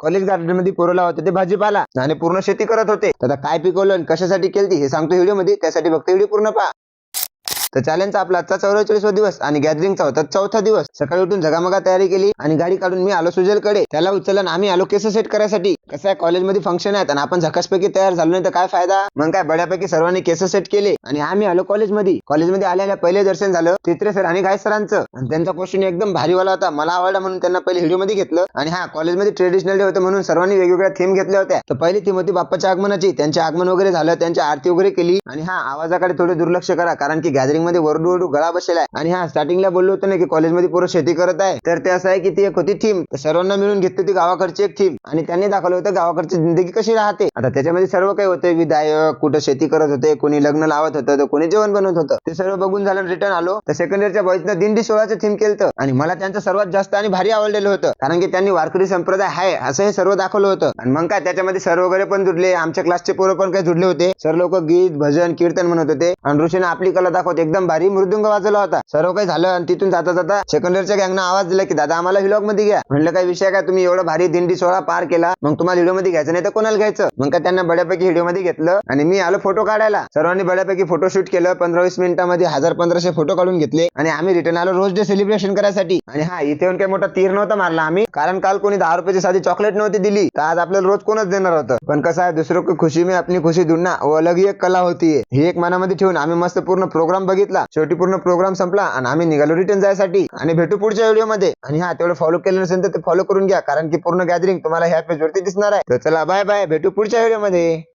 College garden मध्ये पोरं लावत होते भाजीपाला आणि पूर्ण शेती करत होते. तर आता काय पिकवलं आणि कशासाठी केली हे सांगतो व्हिडिओ मध्ये, त्यासाठी फक्त व्हिडिओ पूर्ण पहा. तर चॅलेंजचा आपला आजचा 44वा दिवस आणि गॅदरिंगचा होता 4था दिवस. सकाळी उठून झगामगा तयारी केली आणि गाडी काढून मी आलो सुजलकडे. त्याला उचललं आम्ही आलो केस सेट करायसाठी. कसं आहे कॉलेजमध्ये फंक्शन आहेत आणि आपण झकासपैकी तयार झालो नाही तर काय फायदा. मग काय बड्यापैकी सर्वांनी केस सेट केले आणि आम्ही आलो कॉलेजमध्ये आल्याला पहिले दर्शन झालं तित्रे सर आणि गाय सरांचं. आणि त्यांचा क्वेश्चन एकदम भारीवाला होता, मला आवडला म्हणून त्यांना पहिले व्हिडिओ मध्ये घेतलं. आणि हा कॉलेजमध्ये ट्रेडिशनल डे होतं म्हणून सर्वांनी वेगवेगळ्या थीम घेतल्या होत्या. तर पहिली थीम होती बाप्पाच्या आगमनाची. त्यांचे आगमन वगैरे झालं, त्यांची आरती वगैरे केली. आणि हा आवाजाकडे थोडे दुर्लक्ष करा कारण की गॅदरिंग मध्ये वरडू गळा बसलेला आहे. आणि हा स्टार्टिंगला बोललो होतो ना की कॉलेजमध्ये पोरं शेती करत आहे, तर ते असं आहे की ती एक होती थीम. सर्वांना मिळून घेतली होती गावाकडची एक थीम आणि त्यांनी दाखवलं होतं गावाकडची जिंदगी कशी राहते. आता त्याच्यामध्ये सर्व काही होते, विधायक, कुठं शेती करत होते, कोणी लग्न लावत होतं तर कोणी जेवण बनवत होतं. ते सर्व बघून झालं रिटर्न आलो तर सेकंड इयरच्या बॉईजनं दिंडी सोहळ्याचं थीम केलं आणि मला त्यांचं सर्वात जास्त आणि भारी आवडलेलं होतं कारण की त्यांनी वारकरी संप्रदाय आहे असं हे सर्व दाखवलं होतं. आणि मग काय त्याच्यामध्ये सर्व वगैरे पण जुडले, आमच्या क्लासचे पोरं पण काही जुडले होते. सर्व लोक गीत भजन कीर्तन म्हणत होते आणि ऋषीने आपली कला दाखवत एकदम भारी मृदुंग वाजवला होता. सर्व काही झालं आणि तिथून जाता जाता सेकंड इयरच्या गँगनं आवाज दिला की दादा आम्हाला व्लॉग मध्ये घ्या. म्हणलं काय विषय काय, तुम्ही एवढा भारी दिंडी सोहळा पार केला, मग तुम्हाला व्हिडिओ मध्ये घ्यायचं नाही तर कोणाला घ्यायचं. मग काय त्यांना बड्यापैकी व्हिडिओ मध्ये घेतलं आणि मी आलो फोटो काढायला. सर्वांनी बड्यापैकी फोटो शूट केलं. 15-20 मिनिटांमध्ये 1000-1500 फोटो काढून घेतले आणि आम्ही रिटर्न आलो रोज डे सेलिब्रेशन करायसाठी. आणि हा इथे येऊन काही मोठा तीर नव्हता मारला आम्ही, कारण काल कोणी 10 रुपयाची साधी चॉकलेट नव्हती दिली, तर आज आपल्याला रोज कोणच देणार होतं. पण कसं आहे दुसरं को खुशी में अपनी खुशी ढूंढना वो अलग ही एक कला होती है. ही एक मनामध्ये ठेवून आम्ही मस्त पूर्ण प्रोग्राम बघितला. शेवटी पूर्ण प्रोग्राम संपला आणि आम्ही निघालो रिटर्न जायसाठी. आणि भेटू पुढच्या व्हिडिओ मध्ये. आणि हा तेवढं फॉलो केलं नसेल तर ते फॉलो करून घ्या कारण की पूर्ण गॅदरिंग तुम्हाला ह्या पेज वरती दिसणार आहे. तर चला बाय बाय, भेटू पुढच्या व्हिडिओ मध्ये.